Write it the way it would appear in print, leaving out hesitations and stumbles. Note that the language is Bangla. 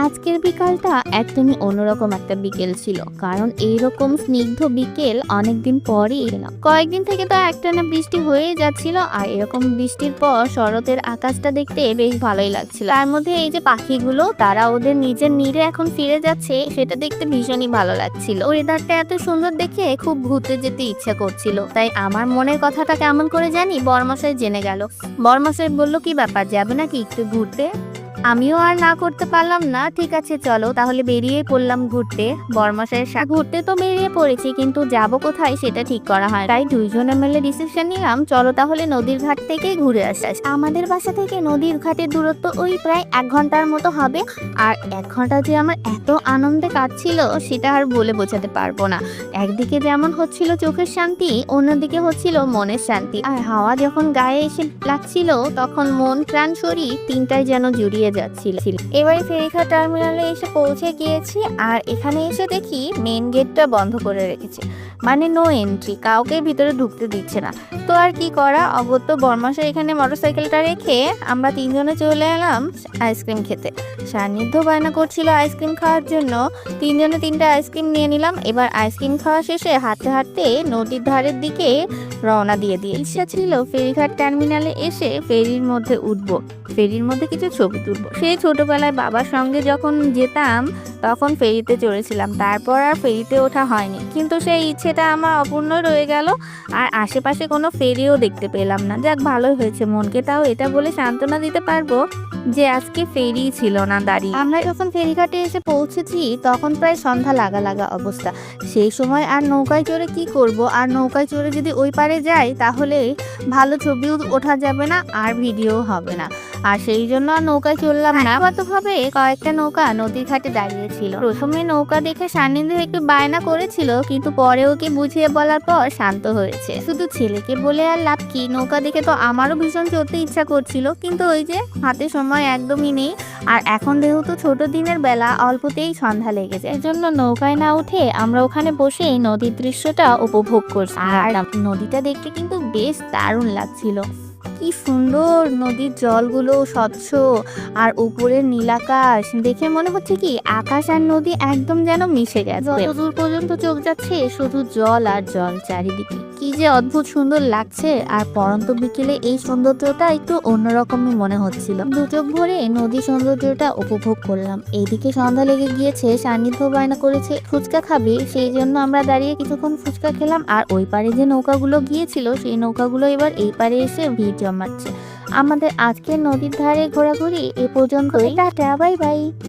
আজকের বিকালটা একদমই অন্যরকম একটা বিকেল ছিল, কারণ এইরকম স্নিগ্ধ বিকেল অনেকদিন পরই এলাম। কয়েকদিন থেকে তো একটানা বৃষ্টি হয়ে যাচ্ছিল, আর এরকম বৃষ্টির পর শরতের আকাশটা দেখতে বেশ ভালোই লাগছিল। তার মধ্যে এই যে পাখিগুলো, তারা ওদের নিজের নিরে এখন ফিরে যাচ্ছে, সেটা দেখতে ভীষণই ভালো লাগছিল। ওয়েদারটা এত সুন্দর দেখে খুব ঘুরতে যেতে ইচ্ছা করছিল। তাই আমার মনের কথাটা কেমন করে জানি বরমশাই জেনে গেল। বরমশাই বলল, কি ব্যাপার, যাবে নাকি একটু ঘুরতে? আমিও আর না করতে পারলাম না। ঠিক আছে চলো তাহলে, বেরিয়ে পড়লাম ঘুরতে। বরমশাইয়ের সাথে ঘুরতে তো বেরিয়ে পড়েছি, কিন্তু যাব কোথায় সেটা ঠিক করা হয়। তাই দুইজনে মিলে ডিসিশন নিলাম, চলো তাহলে নদীর ঘাট থেকেই ঘুরে আসা। আমাদের বাসা থেকে নদীর ঘাটের দূরত্ব ওই প্রায় 1 ঘন্টার মতো হবে। আর 1 ঘন্টা যে আমার এত আনন্দে কাটছিল সেটা আর বলে বোঝাতে পারবো না। একদিকে যেমন হচ্ছিল চোখের শান্তি, অন্যদিকে হচ্ছিল মনের শান্তি। আর হাওয়া যখন গায়ে এসে লাগছিল, তখন মন প্রাণ শরীর তিনটাই যেন জুড়িয়ে যাচ্ছিল। এবারে ফেরিঘাট টার্মিনালে এসে পৌঁছে গিয়েছি, আর এখানে এসে দেখি মেইন গেটটা বন্ধ করে রেখেছে, মানে নো এন্ট্রি, কাউকে ভিতরে ঢুকতে দিচ্ছে না। তো আর কি করা, অগত্য বরমাসা এখানে মোটরসাইকেলটা রেখে আমরা তিনজনে চলে এলাম আইসক্রিম খেতে। সান্নিধ্য বায়না করছিল আইসক্রিম খাওয়ার জন্য, তিনজনে 3টা আইসক্রিম নিয়ে নিলাম। এবার আইসক্রিম খাওয়া শেষে হাঁটতে হাঁটতে নদীর ধারের দিকে রওনা দিয়ে ইচ্ছা ছিল ফেরিঘাট টার্মিনালে এসে ফেরির মধ্যে উঠবো, ফেরির মধ্যে কিছু ছবি তুলবো। সেই ছোটবেলায় বাবার সঙ্গে যখন যেতাম তখন ফেরিতে চড়েছিলাম, তারপর আর ফেরিতে ওঠা হয়নি, কিন্তু সেই ইচ্ছেটা আমার অপূর্ণ রয়ে গেল। আর আশেপাশে কোনো ফেরিও দেখতে পেলাম না। যাক, ভালোই হয়েছে, মনকে তাও এটা বলে সান্ত্বনা দিতে পারবো যে আজকে ফেরি ছিল না দাঁড়িয়ে। আমরা যখন ফেরিঘাটে এসে পৌঁছেছি তখন প্রায় সন্ধ্যা লাগা লাগা অবস্থা। সেই সময় আর নৌকায় চড়ে কি করব, আর নৌকায় চড়ে যদি ওই পারে যাই তাহলে ভালো ছবিও ওঠা যাবে না আর ভিডিও হবে না। আর সেই জন্য আর নৌকায় চললাম না। ভাবে কয়েকটা নৌকা নদীর ঘাটে দাঁড়িয়েছিল। প্রথমে নৌকা দেখে সান্নিধ্য একটু বায়না করেছিল, কিন্তু পরে ওকে বুঝিয়ে বলার পর শান্ত হয়েছে। শুধু ছেলেকে বলে আর লাভ কি, নৌকা দেখে তো আমারও ভীষণ চড়তে ইচ্ছা করছিল, কিন্তু ওই যে হাতে সময় একদমই নেই। আর এখন যেহেতু ছোট দিনের বেলা, অল্পতেই সন্ধ্যা লেগেছে, এজন্য নৌকায় না উঠে আমরা ওখানে বসে নদীর দৃশ্যটা উপভোগ করছি। আর নদীটা দেখতে কিন্তু বেশ দারুণ লাগছিল। কি সুন্দর নদীর জলগুলো স্বচ্ছ, আর উপরের নীলাকাশ দেখে মনে হচ্ছে কি আকাশ আর নদী একদম যেন মিশে গেছে। যতদূর পর্যন্ত চোখ যাচ্ছে শুধু জল আর জল চারিদিকে, কি যে অদ্ভুত সুন্দর লাগছে। আর পরন্ত বিকেলে এই সৌন্দর্যটা একটু অন্যরকমই মনে হচ্ছিল। দু চোখ ভরে নদী সৌন্দর্যটা উপভোগ করলাম। এইদিকে সন্ধ্যা লেগে গিয়েছে, সান্নিধ্য বায়না করেছে ফুচকা খাবে, সেই জন্য আমরা দাঁড়িয়ে কিছুক্ষণ ফুচকা খেলাম। আর ওই পারে যে নৌকাগুলো গিয়েছিল সেই নৌকাগুলো এবার এই পারে এসে ভিড় জমাচ্ছে। আমাদের আজকের নদীর ধারে ঘোরাঘুরি এ পর্যন্তই। Tata, bye bye.